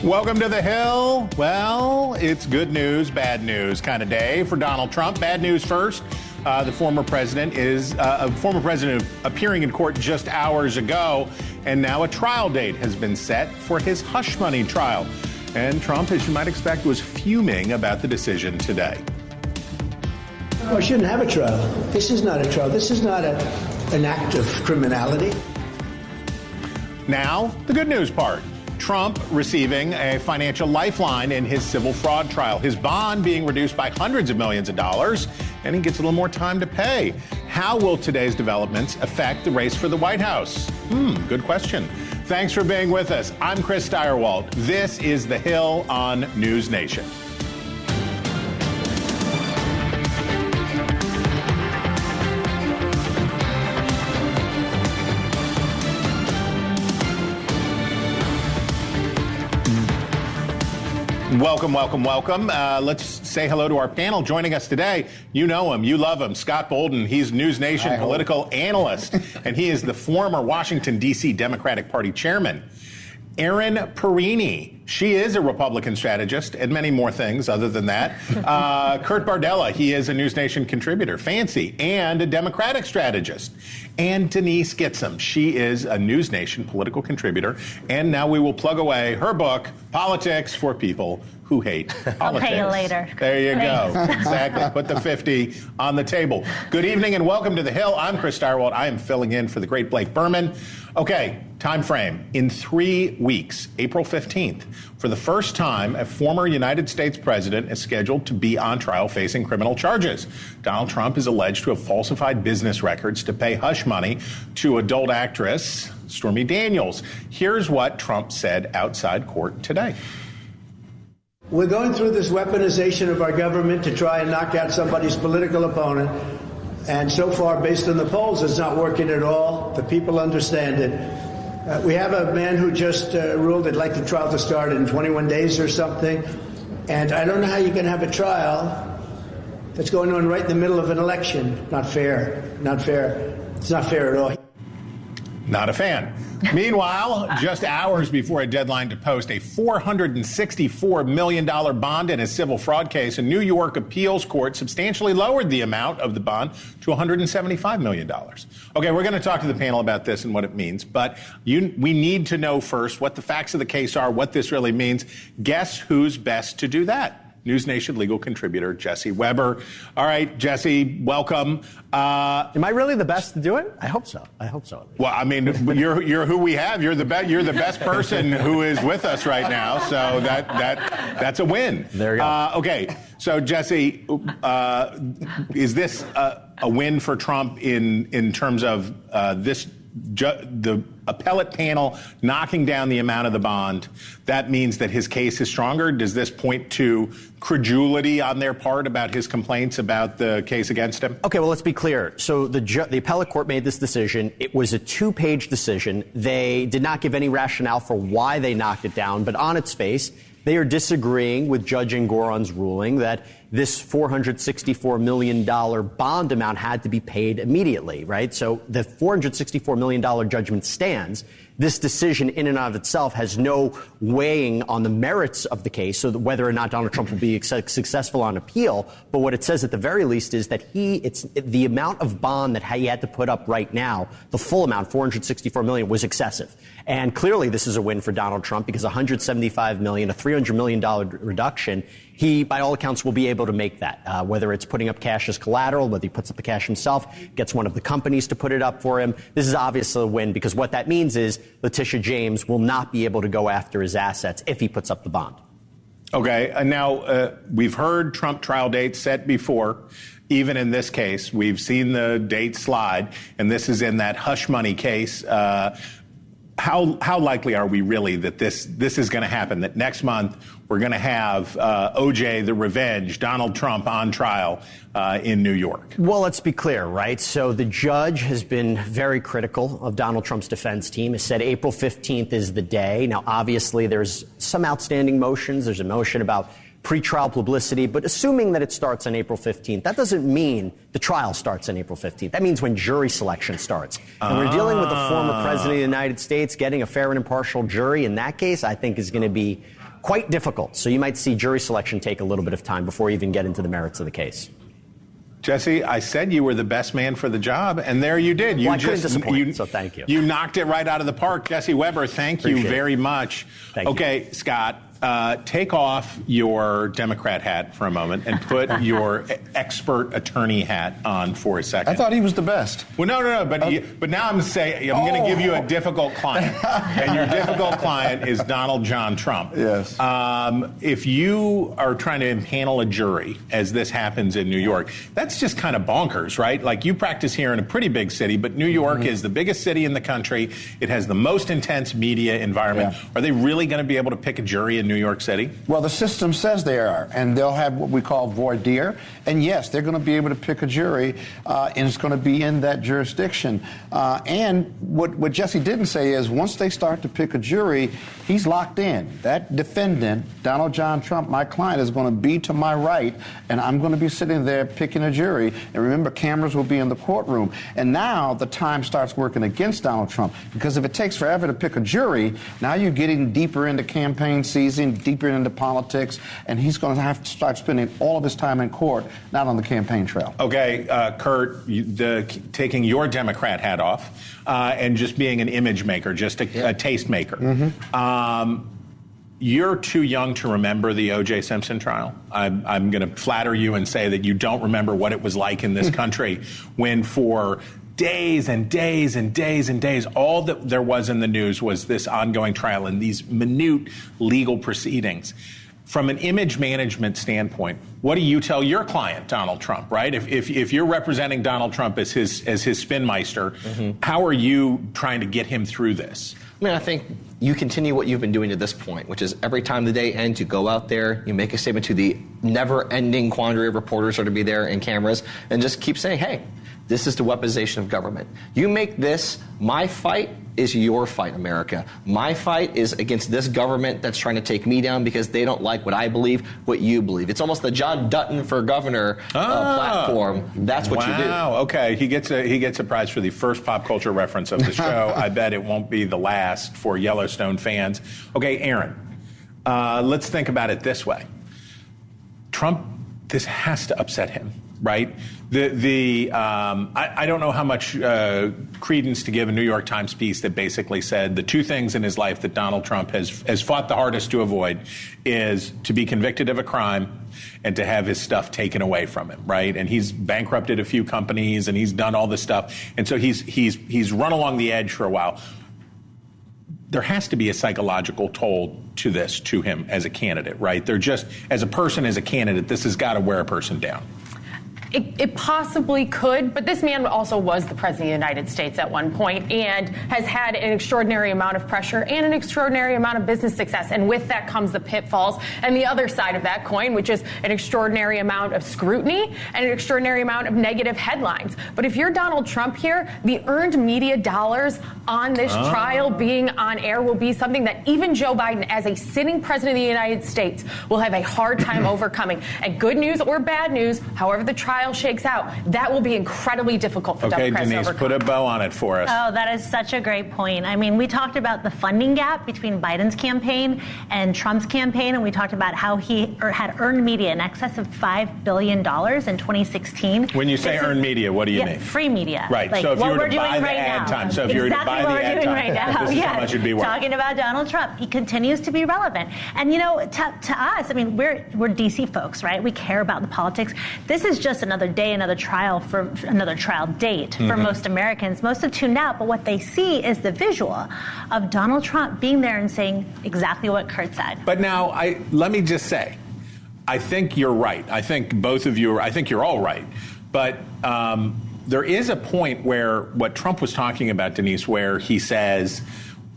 Welcome to the Hill. Well, it's good news, bad news kind of day for Donald Trump. Bad news first. The former president is appearing in court just hours ago, and now a trial date has been set for his hush money trial. And Trump, as you might expect, was fuming about the decision today. I shouldn't have a trial. This is not a trial. This is not an act of criminality. Now, the good news part. Trump receiving a financial lifeline in his civil fraud trial. His bond being reduced by hundreds of millions of dollars, and he gets a little more time to pay. How will today's developments affect the race for the White House? Good question. Thanks for being with us. I'm Chris Steyerwalt. This is The Hill on NewsNation. Welcome, welcome, welcome. Let's say hello to our panel. Joining us today, you know him, you love him, Scott Bolton. He's NewsNation political analyst, and he is the former Washington, D.C. Democratic Party chairman. Erin Perini, she is a Republican strategist and many more things other than that. Kurt Bardella, he is a NewsNation contributor, fancy, and a Democratic strategist. And Denise Gitsham, she is a NewsNation political contributor. And now we will plug away her book, Politics for People Who Hate Politics. I'll pay you later. There you go. Exactly. Put the 50 on the table. Good evening and welcome to The Hill. I'm Chris Steyerwalt. I am filling in for the great Blake Berman. Okay, time frame. In 3 weeks, April 15th, for the first time, a former United States president is scheduled to be on trial facing criminal charges. Donald Trump is alleged to have falsified business records to pay hush money to adult actress Stormy Daniels. Here's what Trump said outside court today. We're going through this weaponization of our government to try and knock out somebody's political opponent. And so far, based on the polls, it's not working at all. The people understand it. We have a man who just ruled they'd like the trial to start in 21 days or something. And I don't know how you can have a trial that's going on right in the middle of an election. Not fair. Not fair. It's not fair at all. Not a fan. Meanwhile, just hours before a deadline to post a $464 million bond in a civil fraud case, a New York appeals court substantially lowered the amount of the bond to $175 million. Okay, we're going to talk to the panel about this and what it means, but we need to know first what the facts of the case are, what this really means. Guess who's best to do that? NewsNation legal contributor Jesse Weber. All right, Jesse, welcome. Am I really the best to do it? I hope so. I hope so. Well, I mean, you're who we have. You're the best person who is with us right now. So that's a win. There you go. Okay, so Jesse, is this a win for Trump in terms of the appellate panel knocking down the amount of the bond? That means that his case is stronger. Does this point to credulity on their part about his complaints about the case against him? Okay, well, let's be clear. So the appellate court made this decision. It was a 2-page decision. They did not give any rationale for why they knocked it down, but on its face, they are disagreeing with Judge Engoron's ruling that this $464 million bond amount had to be paid immediately, right? So the $464 million judgment stands. This decision in and of itself has no weighing on the merits of the case, so that whether or not Donald Trump will be successful on appeal. But what it says at the very least is that it's the amount of bond that he had to put up right now, the full amount, $464 million, was excessive. And clearly this is a win for Donald Trump because $175 million, a $300 million reduction, he, by all accounts, will be able to make that, whether it's putting up cash as collateral, whether he puts up the cash himself, gets one of the companies to put it up for him. This is obviously a win because what that means is Letitia James will not be able to go after his assets if he puts up the bond. Okay. And now we've heard Trump trial dates set before. Even in this case, we've seen the date slide, and this is in that hush money case. How likely are we really that this is going to happen, that next month we're going to have O.J. the Revenge, Donald Trump on trial in New York? Well, let's be clear, right? So the judge has been very critical of Donald Trump's defense team, has said April 15th is the day. Now, obviously, there's some outstanding motions. There's a motion about pretrial publicity, but assuming that it starts on April 15th, that doesn't mean the trial starts on April 15th. That means when jury selection starts. And we're dealing with the former president of the United States. Getting a fair and impartial jury in that case, I think, is going to be quite difficult. So you might see jury selection take a little bit of time before you even get into the merits of the case. Jesse, I said you were the best man for the job, and there you did. Well, I couldn't disappoint, so thank you. You knocked it right out of the park. Jesse Weber, thank you very much. Thank you. Okay, Scott, take off your Democrat hat for a moment and put your expert attorney hat on for a second. I thought he was the best. Well, no, but now I'm going to give you a difficult client, and your difficult client is Donald John Trump. Yes. If you are trying to impanel a jury, as this happens in New York, that's just kind of bonkers, right? Like, you practice here in a pretty big city, but New York is the biggest city in the country. It has the most intense media environment. Yeah. Are they really going to be able to pick a jury in New York City? Well, the system says they are, and they'll have what we call voir dire. And yes, they're going to be able to pick a jury, and it's going to be in that jurisdiction. And what Jesse didn't say is once they start to pick a jury, he's locked in. That defendant, Donald John Trump, my client, is going to be to my right, and I'm going to be sitting there picking a jury. And remember, cameras will be in the courtroom. And now the time starts working against Donald Trump, because if it takes forever to pick a jury, now you're getting deeper into campaign season, deeper into politics, and he's going to have to start spending all of his time in court, not on the campaign trail. Okay, Kurt, taking your Democrat hat off and just being an image maker, just a taste maker. You're too young to remember the O.J. Simpson trial. I'm going to flatter you and say that you don't remember what it was like in this country when for days and days and days and days, all that there was in the news was this ongoing trial and these minute legal proceedings. From an image management standpoint, what do you tell your client, Donald Trump, right? If you're representing Donald Trump as his spinmeister, how are you trying to get him through this? I mean, I think you continue what you've been doing to this point, which is every time the day ends, you go out there, you make a statement to the never-ending quandary of reporters who are to be there and cameras, and just keep saying, hey, this is the weaponization of government. You make this my fight is your fight, America. My fight is against this government that's trying to take me down because they don't like what I believe, what you believe. It's almost the John Dutton for governor platform. That's what you do. Wow. Okay. He gets a prize for the first pop culture reference of the show. I bet it won't be the last for Yellowstone fans. Okay, Aaron. Let's think about it this way. Trump, this has to upset him, right? I don't know how much credence to give a New York Times piece that basically said the two things in his life that Donald Trump has fought the hardest to avoid is to be convicted of a crime and to have his stuff taken away from him, right? And he's bankrupted a few companies and he's done all this stuff. And so he's run along the edge for a while. There has to be a psychological toll to this, to him as a candidate, right? They're just, as a person, as a candidate, this has got to wear a person down. It possibly could, but this man also was the president of the United States at one point and has had an extraordinary amount of pressure and an extraordinary amount of business success. And with that comes the pitfalls and the other side of that coin, which is an extraordinary amount of scrutiny and an extraordinary amount of negative headlines. But if you're Donald Trump here, the earned media dollars on this trial being on air will be something that even Joe Biden, as a sitting president of the United States, will have a hard time overcoming. And good news or bad news, however the trial shakes out, that will be incredibly difficult for Democrats Denise, to overcome. Put a bow on it for us. Oh, that is such a great point. I mean, we talked about the funding gap between Biden's campaign and Trump's campaign, and we talked about how he had earned media in excess of $5 billion in 2016. When you say earned media, what do you mean? Free media. Right. Like so if you were what to we're buy doing the right ad now. time, so if you were to buy the ad time, this is how much it'd be worth. Talking about Donald Trump, he continues to be relevant. And you know, to us, I mean, we're DC folks, right? We care about the politics. This is just another day, another trial date for most Americans. Most have tuned out, but what they see is the visual of Donald Trump being there and saying exactly what Kurt said. But now, let me just say, I think you're right. I think both of you I think you're all right. But there is a point where what Trump was talking about, Denise, where he says,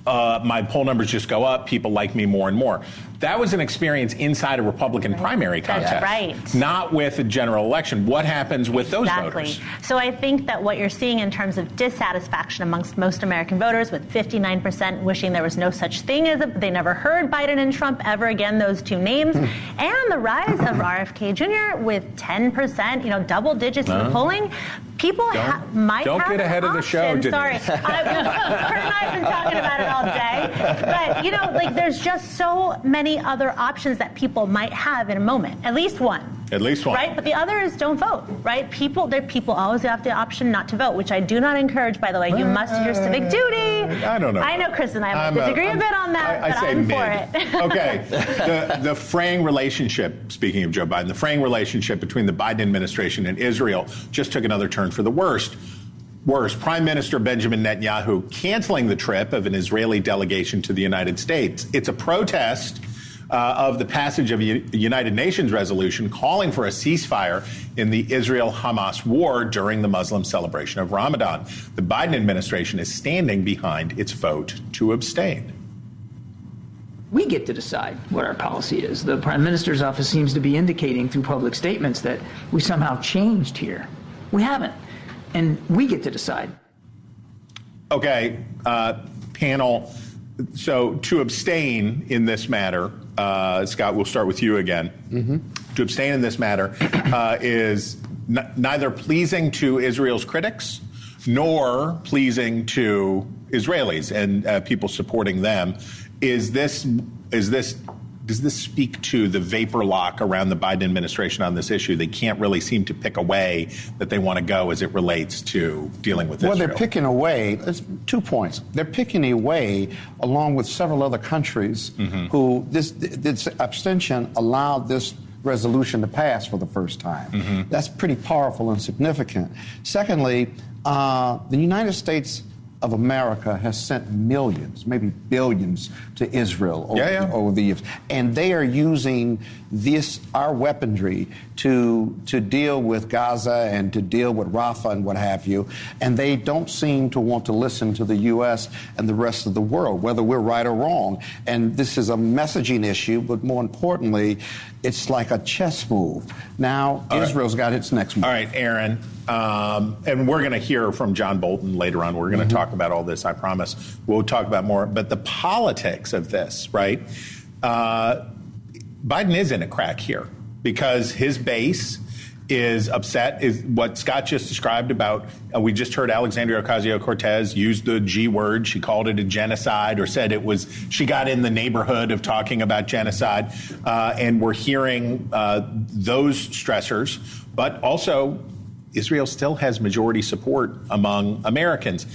my poll numbers just go up, people like me more and more. That was an experience inside a Republican primary contest. That's right. Not with a general election. What happens with those voters? So I think that what you're seeing in terms of dissatisfaction amongst most American voters, with 59% wishing there was no such thing as they never heard Biden and Trump ever again, those two names, and the rise of RFK Jr. with 10%, double digits in the polling. People might don't have get ahead of the show, option. Denise. Sorry, Kurt and I have been talking about it all day. But you know, like there's just so many other options that people might have in a moment. At least one. At least one. Right? But the other is don't vote, right? People always have the option not to vote, which I do not encourage, by the way. You must do your civic duty. I don't know. I know Chris and I might disagree a bit on that, but I'm for it. Okay. The fraying relationship, speaking of Joe Biden, the fraying relationship between the Biden administration and Israel just took another turn for the worst. Prime Minister Benjamin Netanyahu canceling the trip of an Israeli delegation to the United States. It's a protest of the passage of a United Nations resolution calling for a ceasefire in the Israel-Hamas war during the Muslim celebration of Ramadan. The Biden administration is standing behind its vote to abstain. We get to decide what our policy is. The Prime Minister's office seems to be indicating through public statements that we somehow changed here. We haven't. And we get to decide. Okay, panel. So to abstain in this matter, Scott, we'll start with you again. Mm-hmm. To abstain in this matter is neither pleasing to Israel's critics nor pleasing to Israelis and people supporting them. Does this speak to the vapor lock around the Biden administration on this issue? They can't really seem to pick a way that they want to go as it relates to dealing with Israel. Well, they're picking a way. There's 2 points. They're picking a way, along with several other countries, who this abstention allowed this resolution to pass for the first time. That's pretty powerful and significant. Secondly, the United States of America has sent millions, maybe billions, to Israel over the years. And they are using our weaponry to deal with Gaza and to deal with Rafah and what have you. And they don't seem to want to listen to the U.S. and the rest of the world, whether we're right or wrong. And this is a messaging issue, but more importantly, it's like a chess move. Now, Israel's got its next move. All right, Aaron. And we're going to hear from John Bolton later on. We're going to talk about all this, I promise. We'll talk about more. But the politics of this, right? Biden is in a crack here because his base is upset, is what Scott just described about. We just heard Alexandria Ocasio-Cortez use the G word. She called it a genocide or said she got in the neighborhood of talking about genocide. And we're hearing those stressors, but also Israel still has majority support among Americans.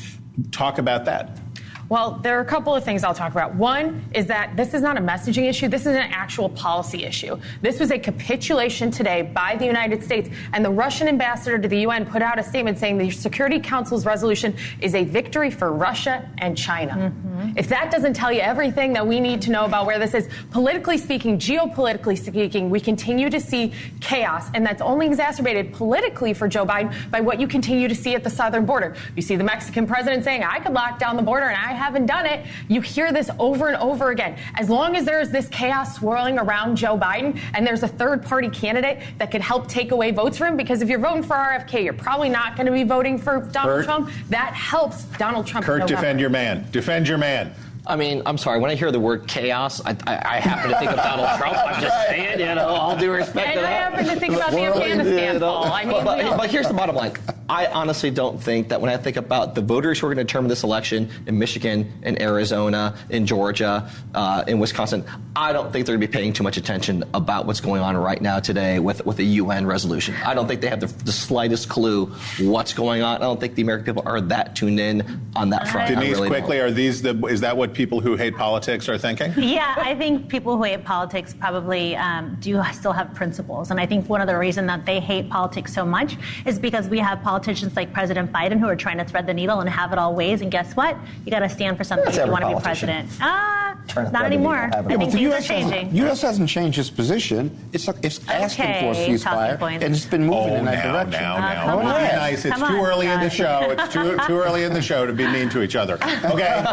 Talk about that. Well, there are a couple of things I'll talk about. One is that this is not a messaging issue. This is an actual policy issue. This was a capitulation today by the United States, and the Russian ambassador to the UN put out a statement saying the Security Council's resolution is a victory for Russia and China. If that doesn't tell you everything that we need to know about where this is, politically speaking, geopolitically speaking, we continue to see chaos, and that's only exacerbated politically for Joe Biden by what you continue to see at the southern border. You see the Mexican president saying, I could lock down the border, and I haven't done it. You hear this over and over again. As long as there's this chaos swirling around Joe Biden and there's a third-party candidate that could help take away votes from him, because if you're voting for RFK, you're probably not going to be voting for Donald Trump. That helps Donald Trump. Kurt, defend your man. Defend your man. I mean, I'm sorry. When I hear the word chaos, I happen to think of Donald Trump. I'm just saying, all due respect to that. And I happen to think about the Afghanistan fall. I mean, but here's the bottom line. I honestly don't think that when I think about the voters who are going to determine this election in Michigan, in Arizona, in Georgia, in Wisconsin, I don't think they're going to be paying too much attention about what's going on right now today with a UN resolution. I don't think they have the slightest clue what's going on. I don't think the American people are that tuned in on that front. Denise, really quickly, is that what people who hate politics are thinking? Yeah, I think people who hate politics probably do still have principles. And I think one of the reasons that they hate politics so much is because we have politicians like President Biden who are trying to thread the needle and have it all ways. And guess what? You got to stand for something if you want to be president. Not anymore. I think things are changing. The U.S. hasn't changed its position. It's asking for a ceasefire, and it's been moving in that direction. Now. Be nice. It's too early in the show. It's too early in the show to be mean to each other. Okay.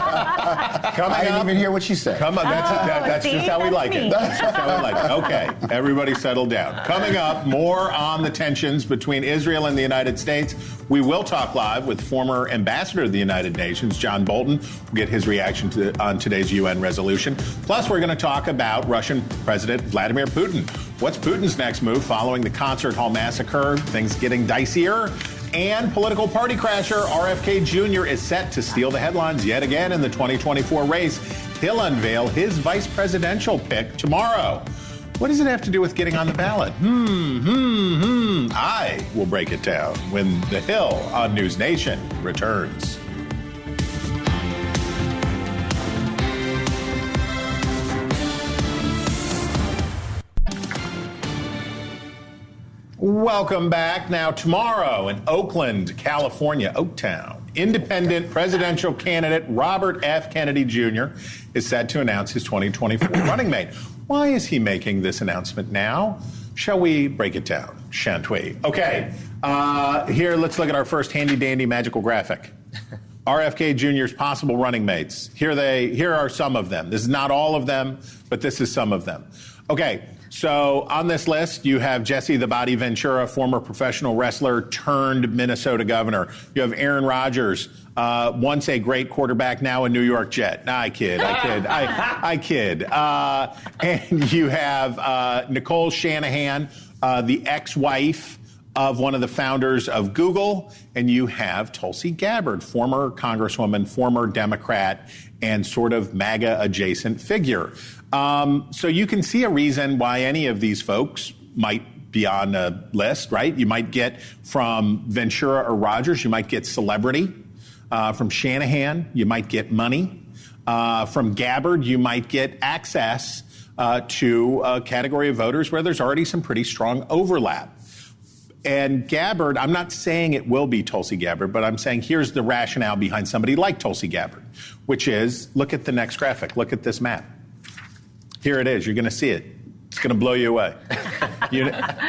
I didn't even hear what she said. Come on, that's just how we like it. That's just how we like it. Okay, everybody settle down. Coming up, more on the tensions between Israel and the United States. We will talk live with former ambassador to the United Nations, John Bolton. We'll get his reaction on today's UN resolution. Plus, we're going to talk about Russian President Vladimir Putin. What's Putin's next move following the concert hall massacre? Things getting dicier. And political party crasher RFK Jr. is set to steal the headlines yet again in the 2024 race. He'll unveil his vice presidential pick tomorrow. What does it have to do with getting on the ballot? I will break it down when The Hill on NewsNation returns. Welcome back. Now, tomorrow in Oakland, California, Oaktown, independent presidential candidate Robert F. Kennedy Jr. is set to announce his 2024 running mate. Why is he making this announcement now? Shall we break it down, shan't we? Okay, here, let's look at our first handy-dandy magical graphic. RFK Jr.'s possible running mates. Here are some of them. This is not all of them, but this is some of them. Okay. So on this list, you have Jesse the Body Ventura, former professional wrestler turned Minnesota governor. You have Aaron Rodgers, once a great quarterback, now a New York Jet. I kid. And you have Nicole Shanahan, the ex-wife of one of the founders of Google. And you have Tulsi Gabbard, former congresswoman, former Democrat, and sort of MAGA-adjacent figure. So you can see a reason why any of these folks might be on a list, right? You might get from Ventura or Rodgers, you might get celebrity. From Shanahan, you might get money. From Gabbard, you might get access to a category of voters where there's already some pretty strong overlap. And Gabbard, I'm not saying it will be Tulsi Gabbard, but I'm saying here's the rationale behind somebody like Tulsi Gabbard, which is, look at the next graphic, look at this map. Here it is. You're going to see it. It's going to blow you away.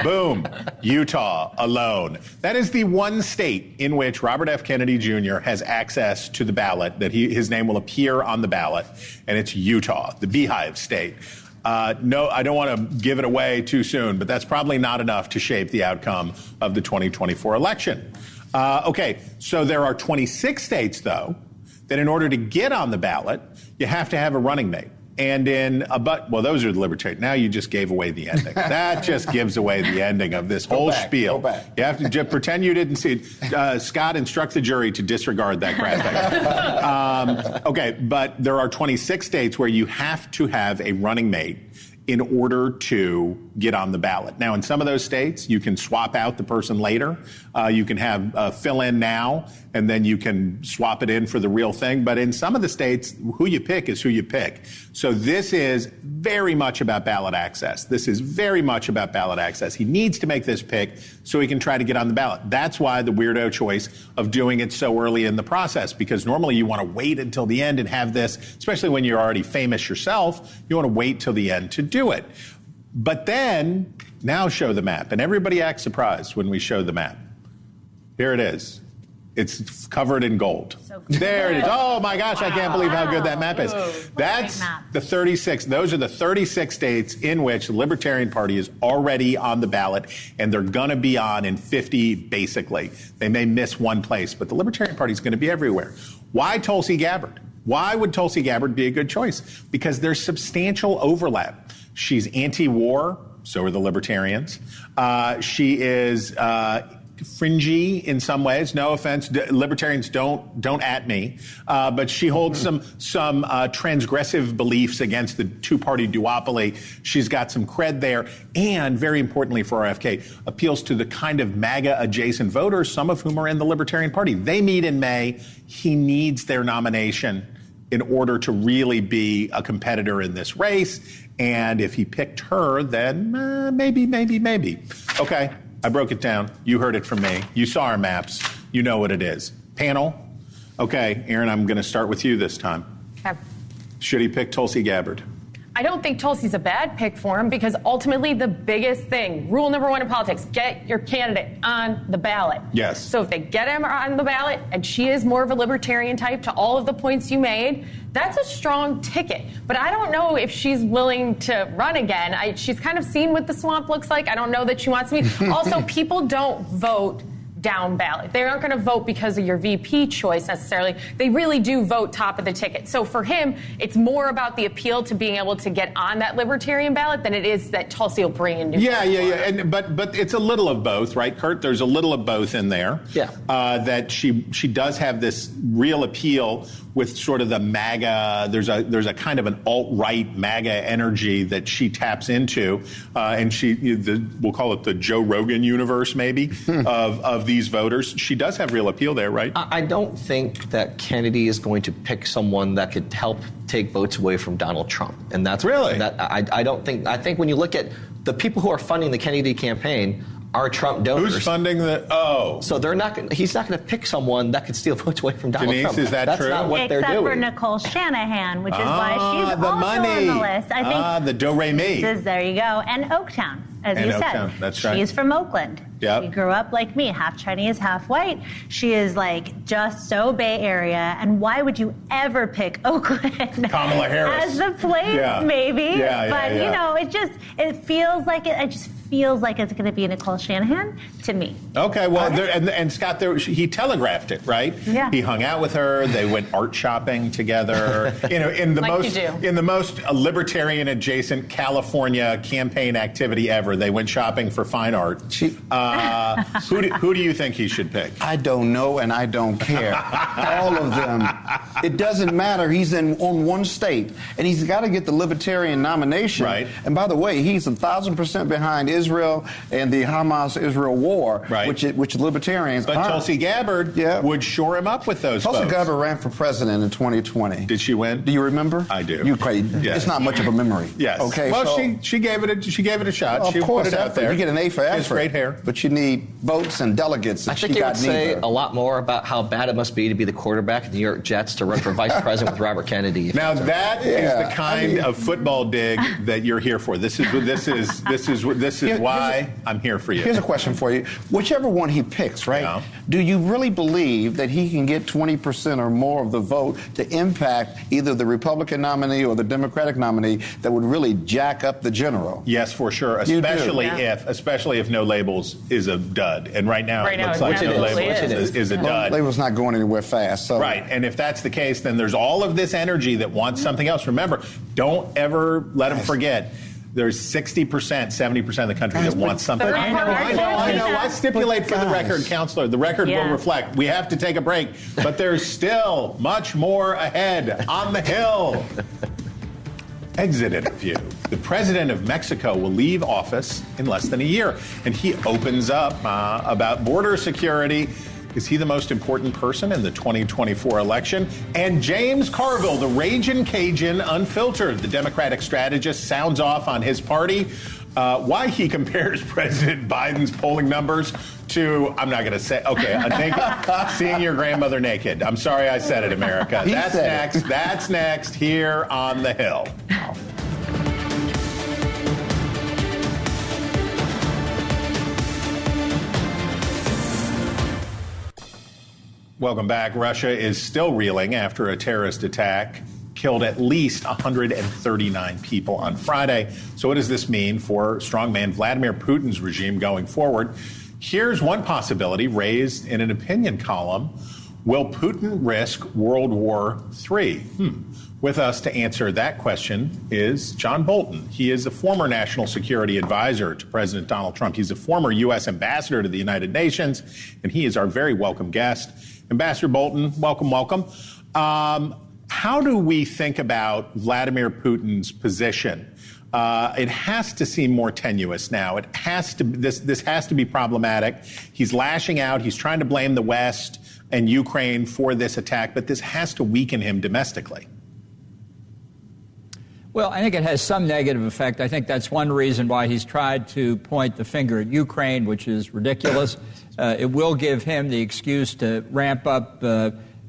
Boom. Utah alone. That is the one state in which Robert F. Kennedy Jr. has access to the ballot, that his name will appear on the ballot, and it's Utah, the Beehive State. No, I don't want to give it away too soon, but that's probably not enough to shape the outcome of the 2024 election. Okay, so there are 26 states, though, that in order to get on the ballot, you have to have a running mate. And those are the libertarians. Now you just gave away the ending. That just gives away the ending of this whole spiel. Go back. You have to just pretend you didn't see it. Scott, instruct the jury to disregard that graphic. Okay, but there are 26 states where you have to have a running mate in order to get on the ballot. Now, in some of those states, you can swap out the person later. You can have fill in now, and then you can swap it in for the real thing. But in some of the states, who you pick is who you pick. So this is very much about ballot access. He needs to make this pick so he can try to get on the ballot. That's why the weirdo choice of doing it so early in the process, because normally you want to wait until the end and have this, especially when you're already famous yourself, you want to wait till the end to do it. But then, now show the map. And everybody acts surprised when we show the map. Here it is. It's covered in gold. So there it is. Oh my gosh, wow. I can't believe how good that map is. That's the 36. Those are the 36 states in which the Libertarian Party is already on the ballot, and they're going to be on in 50 basically. They may miss one place, but the Libertarian Party is going to be everywhere. Why Tulsi Gabbard? Why would Tulsi Gabbard be a good choice? Because there's substantial overlap. She's anti-war, so are the Libertarians. She is fringy in some ways. No offense, Libertarians don't at me, but she holds some transgressive beliefs against the two-party duopoly. She's got some cred there, and very importantly for RFK, appeals to the kind of MAGA-adjacent voters, some of whom are in the Libertarian Party. They meet in May. He needs their nomination in order to really be a competitor in this race. And if he picked her, then maybe. Okay, I broke it down. You heard it from me. You saw our maps. You know what it is. Panel. Okay, Aaron, I'm going to start with you this time. Okay. Should he pick Tulsi Gabbard? I don't think Tulsi's a bad pick for him, because ultimately the biggest thing, rule number one in politics, get your candidate on the ballot. Yes. So if they get him on the ballot, and she is more of a libertarian type to all of the points you made, that's a strong ticket. But I don't know if she's willing to run again. She's kind of seen what the swamp looks like. I don't know that she wants me. Also, people don't vote down ballot. They aren't going to vote because of your VP choice necessarily. They really do vote top of the ticket. So for him, it's more about the appeal to being able to get on that libertarian ballot than it is that Tulsi will bring in new. Yeah. But it's a little of both, right, Kurt? There's a little of both in there. Yeah. That she does have this real appeal with sort of the MAGA. There's a kind of an alt-right MAGA energy that she taps into, and we'll call it the Joe Rogan universe, maybe, of these voters. She does have real appeal there, right? I don't think that Kennedy is going to pick someone that could help take votes away from Donald Trump, and that's really. I don't think. I think when you look at the people who are funding the Kennedy campaign are Trump donors. Who's funding the? Oh, so they're not. He's not going to pick someone that could steal votes away from Donald Denise, Trump. Is that That's true? not what they're doing. Except for Nicole Shanahan, which is why she's the also money. on the list. I think the do-re-mi. There you go. And Oaktown, as you Oaktown, said. that's right. She's from Oakland. Yep. She grew up like me, half Chinese, half white. She is like just so Bay Area. And why would you ever pick Oakland Kamala Harris as the place? Maybe. But you know, it feels like it just feels like it's going to be Nicole Shanahan to me. Okay, well, and Scott, he telegraphed it, right? Yeah. He hung out with her. They went art shopping together. in the most libertarian adjacent California campaign activity ever. They went shopping for fine art. Who do you think he should pick? I don't know, and I don't care. All of them. It doesn't matter. He's on one state, and he's got to get the libertarian nomination. Right. And by the way, he's 1,000% behind Israel and the Hamas-Israel war, right. which libertarians But Tulsi Gabbard would shore him up with those Tulsi votes. Gabbard ran for president in 2020. Did she win? Do you remember? I do. Yes. It's not much of a memory. Yes. Okay. Well, so, she gave it a shot. Well, she of course, put it out there. You get an A for effort. She has great hair. But you need votes and delegates. I think it would say a lot more about how bad it must be to be the quarterback of the New York Jets to run for vice president with Robert Kennedy. Now that is the kind of football dig that you're here for. This is why I'm here for you. Here's a question for you. Whichever one he picks, right? Yeah. Do you really believe that he can get 20% or more of the vote to impact either the Republican nominee or the Democratic nominee that would really jack up the general? Yes, for sure. Especially if No Labels is a dud. And right now it looks like No Labels is a dud. No Labels not going anywhere fast. So. Right. And if that's the case, then there's all of this energy that wants something else. Remember, don't ever let them forget. There's 60%, 70% of the country that wants something. I know. I stipulate for the record, Counselor. The record will reflect. We have to take a break, but there's still much more ahead on the Hill. Exit interview. The president of Mexico will leave office in less than a year, and he opens up about border security. Is he the most important person in the 2024 election? And James Carville, the Ragin' Cajun Unfiltered, the Democratic strategist, sounds off on his party, why he compares President Biden's polling numbers to, I'm not going to say, seeing your grandmother naked. I'm sorry I said it, America. That's next here on the Hill. Welcome back. Russia is still reeling after a terrorist attack killed at least 139 people on Friday. So what does this mean for strongman Vladimir Putin's regime going forward? Here's one possibility raised in an opinion column. Will Putin risk World War III? With us to answer that question is John Bolton. He is the former national security advisor to President Donald Trump. He's a former U.S. ambassador to the United Nations, and he is our very welcome guest. Ambassador Bolton, welcome. How do we think about Vladimir Putin's position? It has to seem more tenuous now. This has to be problematic. He's lashing out. He's trying to blame the West and Ukraine for this attack, but this has to weaken him domestically. Well, I think it has some negative effect. I think that's one reason why he's tried to point the finger at Ukraine, which is ridiculous. It will give him the excuse to ramp up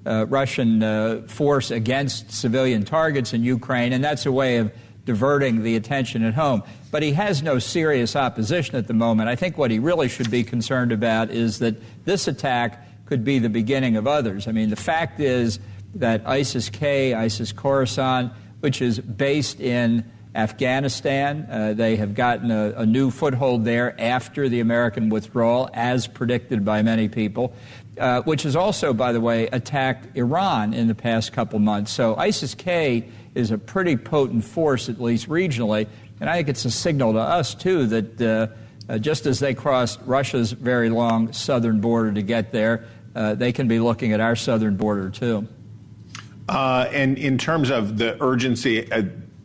Russian force against civilian targets in Ukraine, and that's a way of diverting the attention at home. But he has no serious opposition at the moment. I think what he really should be concerned about is that this attack could be the beginning of others. I mean, the fact is that ISIS-K, ISIS-Khorasan, which is based in Afghanistan. They have gotten a new foothold there after the American withdrawal, as predicted by many people, which has also, by the way, attacked Iran in the past couple months. So ISIS-K is a pretty potent force, at least regionally, and I think it's a signal to us, too, that just as they crossed Russia's very long southern border to get there, they can be looking at our southern border, too. And in terms of the urgency,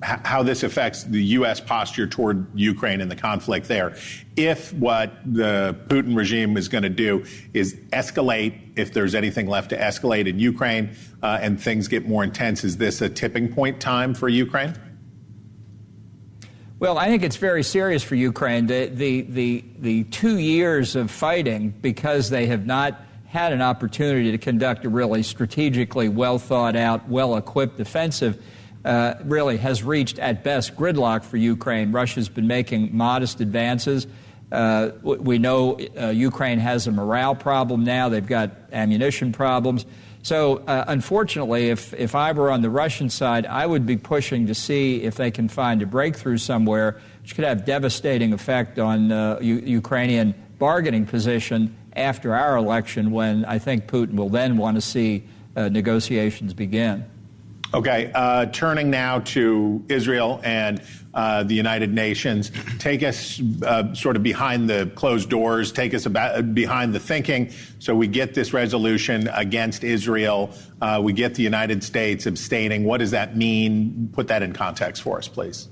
how this affects the U.S. posture toward Ukraine and the conflict there, if what the Putin regime is going to do is escalate, if there's anything left to escalate in Ukraine and things get more intense, is this a tipping point time for Ukraine? Well, I think it's very serious for Ukraine. The 2 years of fighting, because they have not had an opportunity to conduct a really strategically well-thought-out, well-equipped offensive, really has reached, at best, gridlock for Ukraine. Russia's been making modest advances. We know Ukraine has a morale problem now. They've got ammunition problems. So, unfortunately, if I were on the Russian side, I would be pushing to see if they can find a breakthrough somewhere, which could have devastating effect on Ukrainian bargaining position after our election, when I think Putin will then want to see negotiations begin. Okay, turning now to Israel and the United Nations. Take us sort of behind the closed doors, take us behind the thinking. So we get this resolution against Israel. We get the United States abstaining. What does that mean? Put that in context for us, please.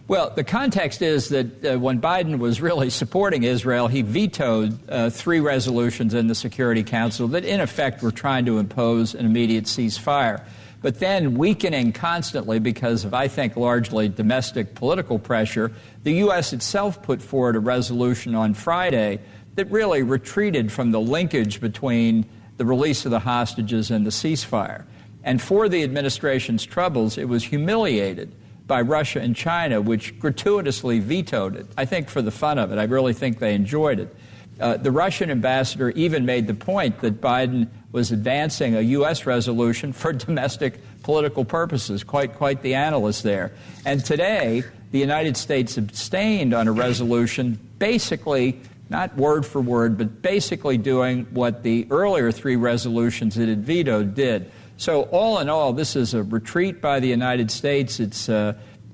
Well, the context is that when Biden was really supporting Israel, he vetoed 3 resolutions in the Security Council that, in effect, were trying to impose an immediate ceasefire. But then, weakening constantly because of, I think, largely domestic political pressure, the U.S. itself put forward a resolution on Friday that really retreated from the linkage between the release of the hostages and the ceasefire. And for the administration's troubles, it was humiliated by Russia and China, which gratuitously vetoed it. I think for the fun of it. I really think they enjoyed it. The Russian ambassador even made the point that Biden was advancing a U.S. resolution for domestic political purposes. Quite the analyst there. And today, the United States abstained on a resolution basically, not word for word, but basically doing what the earlier 3 resolutions it had vetoed did. So all in all, this is a retreat by the United States. It's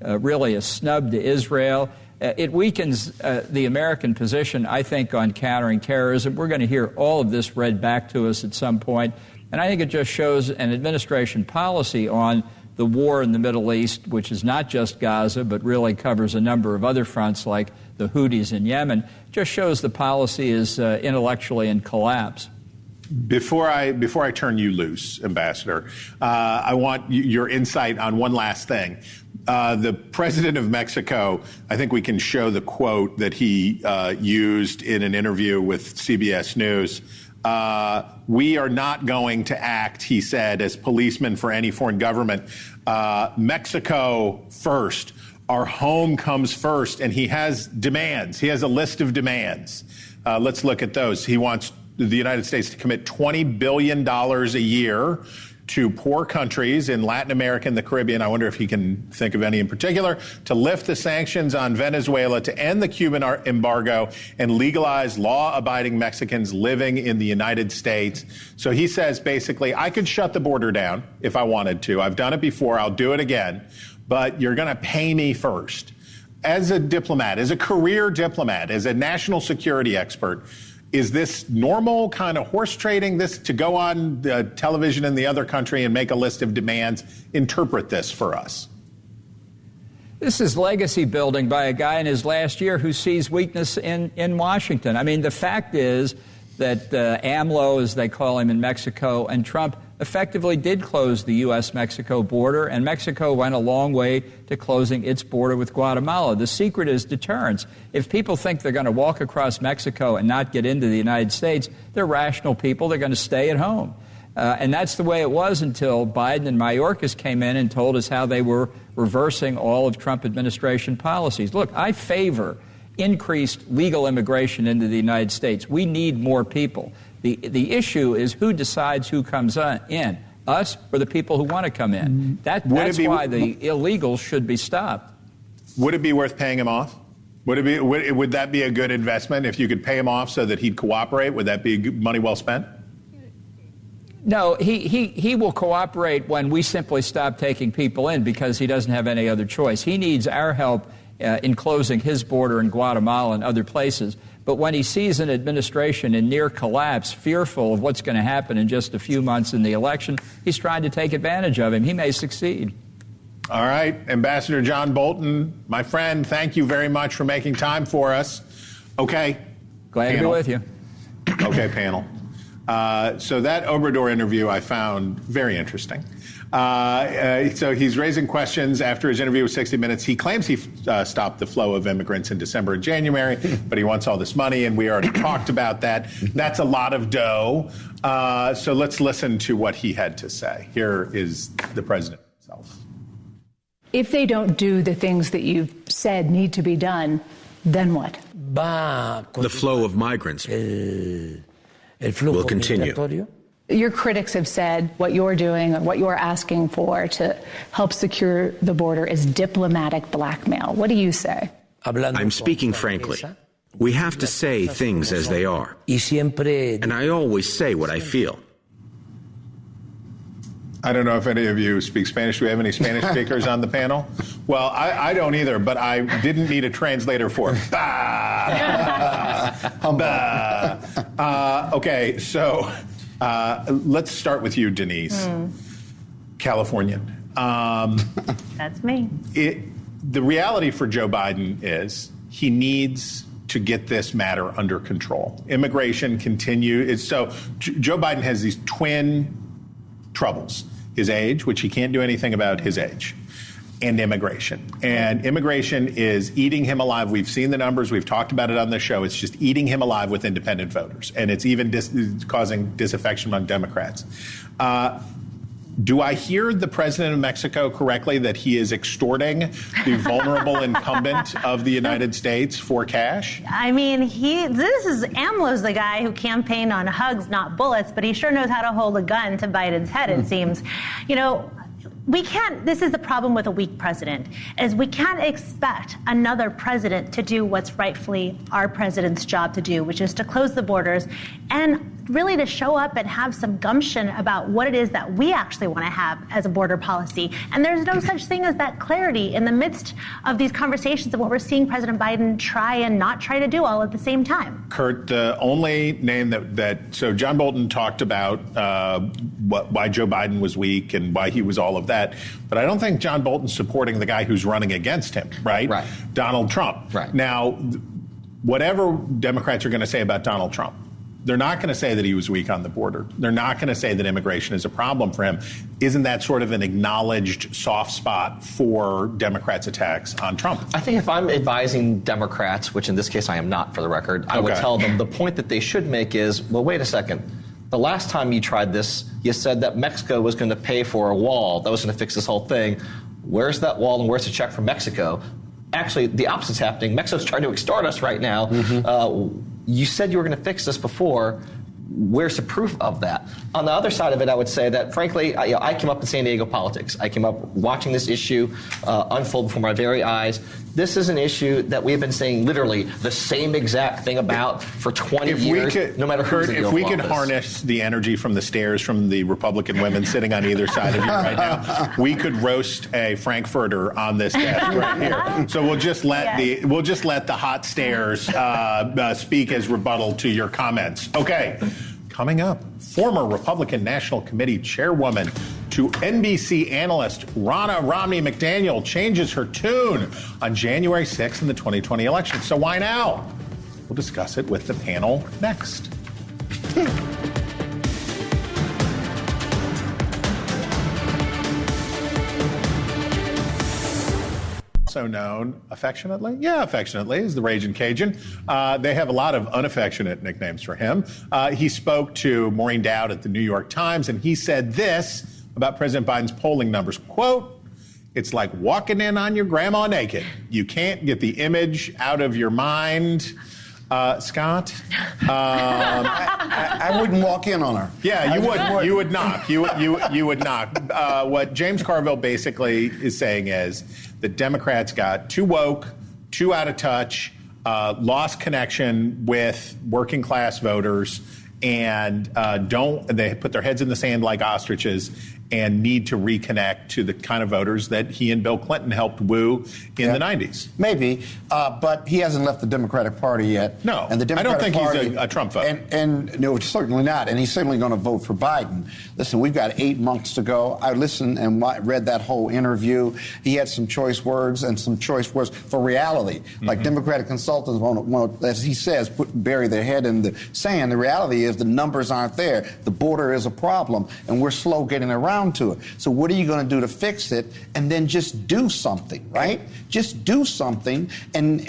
really a snub to Israel. It weakens the American position, I think, on countering terrorism. We're going to hear all of this read back to us at some point. And I think it just shows an administration policy on the war in the Middle East, which is not just Gaza, but really covers a number of other fronts like the Houthis in Yemen, just shows the policy is intellectually in collapse. Before I turn you loose, Ambassador, I want your insight on one last thing. The president of Mexico, I think we can show the quote that he used in an interview with CBS News. We are not going to act, he said, as policemen for any foreign government. Mexico first. Our home comes first. And he has demands. He has a list of demands. Let's look at those. He wants the United States to commit $20 billion a year to poor countries in Latin America and the Caribbean. I wonder if he can think of any in particular, to lift the sanctions on Venezuela, to end the Cuban embargo, and legalize law-abiding Mexicans living in the United States. So he says, basically, I could shut the border down if I wanted to. I've done it before. I'll do it again. But you're going to pay me first. As a diplomat, as a career diplomat, as a national security expert, is this normal kind of horse trading, this to go on television in the other country and make a list of demands? Interpret this for us. This is legacy building by a guy in his last year who sees weakness in Washington. I mean, the fact is that AMLO, as they call him in Mexico, and Trump effectively did close the U.S.-Mexico border, and Mexico went a long way to closing its border with Guatemala. The secret is deterrence. If people think they're going to walk across Mexico and not get into the United States, they're rational people. They're going to stay at home. And that's the way it was until Biden and Mayorkas came in and told us how they were reversing all of Trump administration policies. Look, I favor increased legal immigration into the United States. We need more people. The issue is who decides who comes in. Us or the people who want to come in? That's why the illegals should be stopped. Would it be worth paying him off? Would that be a good investment if you could pay him off so that he'd cooperate? Would that be money well spent? No, he will cooperate when we simply stop taking people in because he doesn't have any other choice. He needs our help in closing his border in Guatemala and other places. But when he sees an administration in near collapse, fearful of what's going to happen in just a few months in the election, he's trying to take advantage of him. He may succeed. All right, Ambassador John Bolton, my friend, thank you very much for making time for us. Okay. Glad to be with you. Okay, panel. So that Obrador interview I found very interesting. So he's raising questions after his interview with 60 Minutes. He claims he stopped the flow of immigrants in December and January, but he wants all this money, and we already talked about that. That's a lot of dough. So let's listen to what he had to say. Here is the president himself. If they don't do the things that you've said need to be done, then what? The flow of migrants will continue. Your critics have said what you're doing or what you're asking for to help secure the border is diplomatic blackmail. What do you say? I'm speaking frankly. We have to say things as they are. And I always say what I feel. I don't know if any of you speak Spanish. Do we have any Spanish speakers on the panel? Well, I don't either, but I didn't need a translator for bah. Bah. Okay, so let's start with you, Denise. Californian. That's me. The reality for Joe Biden is he needs to get this matter under control. Immigration continues. So Joe Biden has these twin troubles: his age, which he can't do anything about his age, and immigration. And immigration is eating him alive. We've seen the numbers. We've talked about it on the show. It's just eating him alive with independent voters. And it's even causing disaffection among Democrats. Do I hear the president of Mexico correctly that he is extorting the vulnerable incumbent of the United States for cash? I mean, AMLO's the guy who campaigned on hugs, not bullets, but he sure knows how to hold a gun to Biden's head, it seems. You know, this is the problem with a weak president, is we can't expect another president to do what's rightfully our president's job to do, which is to close the borders and really to show up and have some gumption about what it is that we actually want to have as a border policy. And there's no such thing as that clarity in the midst of these conversations of what we're seeing President Biden try and not try to do all at the same time. Kurt, the only name so John Bolton talked about why Joe Biden was weak and why he was all of that. But I don't think John Bolton's supporting the guy who's running against him, right? Right. Donald Trump. Right. Now, whatever Democrats are going to say about Donald Trump, they're not going to say that he was weak on the border. They're not going to say that immigration is a problem for him. Isn't that sort of an acknowledged soft spot for Democrats' attacks on Trump? I think if I'm advising Democrats, which in this case I am not for the record, I would tell them the point that they should make is, well, wait a second. The last time you tried this, you said that Mexico was going to pay for a wall that was going to fix this whole thing. Where's that wall and where's the check from Mexico? Actually, the opposite's happening. Mexico's trying to extort us right now. You said you were going to fix this before. Where's the proof of that? On the other side of it, I would say that, frankly, I came up in San Diego politics. I came up watching this issue unfold before my very eyes. This is an issue that we have been saying literally the same exact thing about for 20 years, no matter who's in the Oval If we could Office. Harness the energy from the stares from the Republican women sitting on either side of you right now, we could roast a Frankfurter on this desk right here. So we'll just let the hot stares speak as rebuttal to your comments. Okay. Coming up, former Republican National Committee chairwoman to NBC analyst Ronna McDaniel changes her tune on January 6th in the 2020 election. So why now? We'll discuss it with the panel next. Also known affectionately as the Ragin' Cajun. They have a lot of unaffectionate nicknames for him. He spoke to Maureen Dowd at the New York Times, and he said this about President Biden's polling numbers, quote, "It's like walking in on your grandma naked. You can't get the image out of your mind." Scott? I wouldn't walk in on her. Yeah, you would. You would not. You would not. What James Carville basically is saying is that Democrats got too woke, too out of touch, lost connection with working class voters, and they put their heads in the sand like ostriches and need to reconnect to the kind of voters that he and Bill Clinton helped woo in the 90s. Maybe, but he hasn't left the Democratic Party yet. No, and the Democratic I don't think Party, he's a Trump vote. And no, certainly not. And he's certainly going to vote for Biden. Listen, we've got 8 months to go. I listened and read that whole interview. He had some choice words and some choice words for reality. Like Democratic consultants want, as he says, bury their head in the sand. The reality is the numbers aren't there. The border is a problem, and we're slow getting around to it. So what are you going to do to fix it? And then just do something, right? Just do something and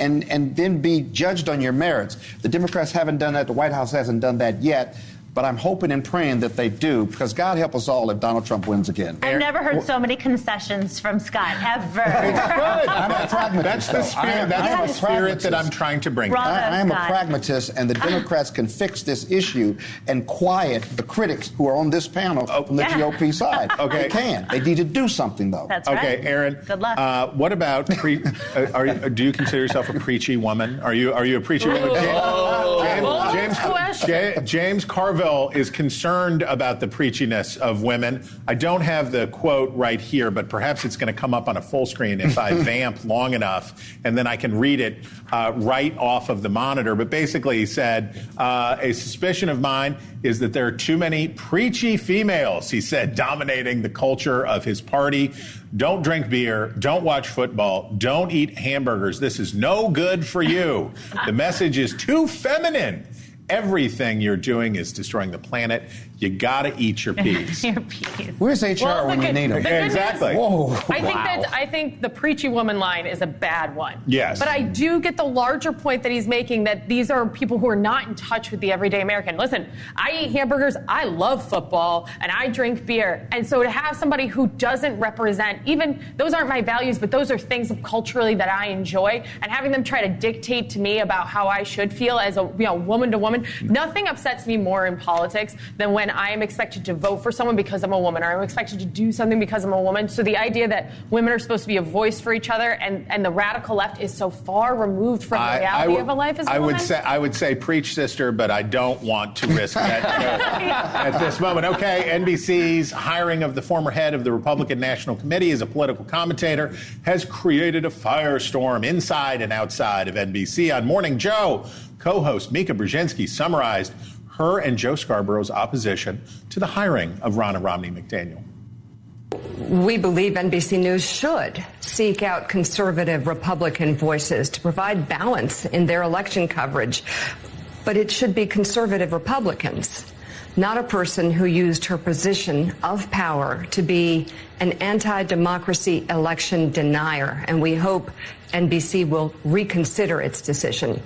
then be judged on your merits. The Democrats haven't done that. The White House hasn't done that yet. But I'm hoping and praying that they do, because God help us all if Donald Trump wins again. I've never heard so many concessions from Scott, ever. It's good. I'm a pragmatist. That's the spirit. That's the spirit that I'm trying to bring. I am a pragmatist, and the Democrats can fix this issue and quiet the critics who are on this panel from the GOP side. Okay. They can. They need to do something, though. That's right. Okay, Aaron. Good luck. What about do you consider yourself a preachy woman? Are you a preachy woman? James Carville is concerned about the preachiness of women. I don't have the quote right here, but perhaps it's going to come up on a full screen if I vamp long enough, and then I can read it right off of the monitor. But basically he said, a suspicion of mine is that there are too many preachy females, he said, dominating the culture of his party. Don't drink beer, don't watch football, don't eat hamburgers. This is no good for you. The message is too feminine. Everything you're doing is destroying the planet. You gotta eat your peas. Your peas. Where's HR when you need them? Exactly. Whoa. I think the preachy woman line is a bad one. Yes. But I do get the larger point that he's making, that these are people who are not in touch with the everyday American. Listen, I eat hamburgers, I love football, and I drink beer. And so to have somebody who doesn't represent, even those aren't my values, but those are things culturally that I enjoy, and having them try to dictate to me about how I should feel as a woman to woman, nothing upsets me more in politics than when I am expected to vote for someone because I'm a woman, or I'm expected to do something because I'm a woman. So the idea that women are supposed to be a voice for each other, and the radical left is so far removed from the reality of a life as a woman. I would say preach, sister, but I don't want to risk that at this moment. Okay, NBC's hiring of the former head of the Republican National Committee as a political commentator has created a firestorm inside and outside of NBC. On Morning Joe, co-host Mika Brzezinski summarized her and Joe Scarborough's opposition to the hiring of Ronna McDaniel. We believe NBC News should seek out conservative Republican voices to provide balance in their election coverage. But it should be conservative Republicans, not a person who used her position of power to be an anti-democracy election denier. And we hope NBC will reconsider its decision.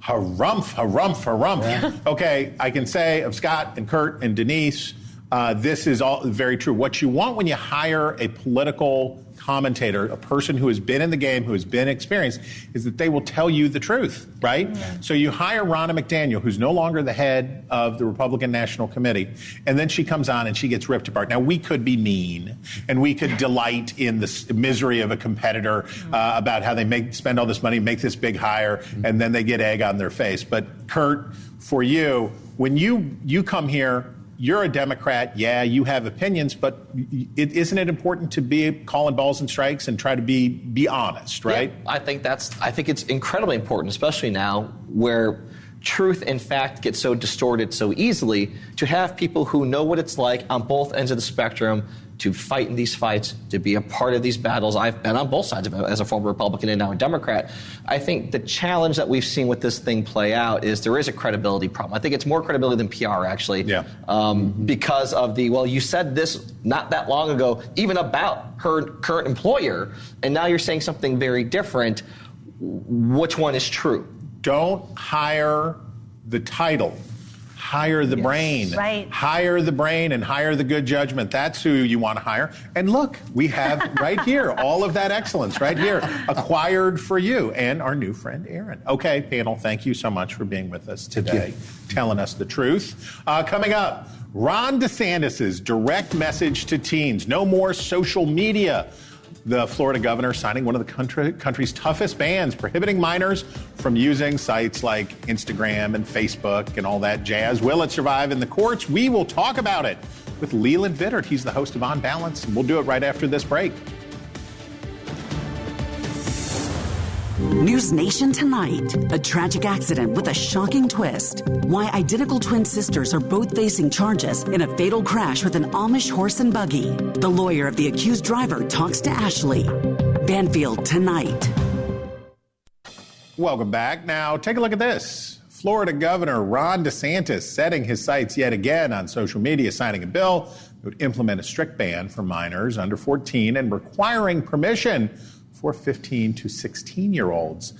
Harumph, harumph, harumph. Yeah. Okay, I can say of Scott and Kurt and Denise, this is all very true. What you want when you hire a political commentator, a person who has been in the game, who has been experienced, is that they will tell you the truth, right? Mm-hmm. So you hire Ronna McDaniel, who's no longer the head of the Republican National Committee, and then she comes on and she gets ripped apart. Now, we could be mean, and we could delight in the misery of a competitor about how they spend all this money, make this big hire, and then they get egg on their face. But Kurt, for you, when you come here, you're a Democrat. Yeah, you have opinions, but isn't it important to be calling balls and strikes and try to be honest, right? Yeah, I think it's incredibly important, especially now where truth and fact get so distorted so easily, to have people who know what it's like on both ends of the spectrum to fight in these fights, to be a part of these battles. I've been on both sides of it as a former Republican and now a Democrat. I think the challenge that we've seen with this thing play out is there is a credibility problem. I think it's more credibility than PR, actually, because of you said this not that long ago, even about her current employer, and now you're saying something very different. Which one is true? Don't hire the title. hire the brain. Right. Hire the brain and hire the good judgment. That's who you want to hire. And look, we have right here all of that excellence right here, acquired for you and our new friend, Aaron. Okay, panel, thank you so much for being with us today, telling us the truth. Coming up, Ron DeSantis' direct message to teens, no more social media. The Florida governor signing one of the country's toughest bans, prohibiting minors from using sites like Instagram and Facebook and all that jazz. Will it survive in the courts? We will talk about it with Leland Vittert. He's the host of On Balance, and we'll do it right after this break. NewsNation tonight. A tragic accident with a shocking twist. Why identical twin sisters are both facing charges in a fatal crash with an Amish horse and buggy. The lawyer of the accused driver talks to Ashley. Banfield tonight. Welcome back. Now, take a look at this. Florida Governor Ron DeSantis setting his sights yet again on social media, signing a bill that would implement a strict ban for minors under 14 and requiring permission for 15 to 16-year-olds.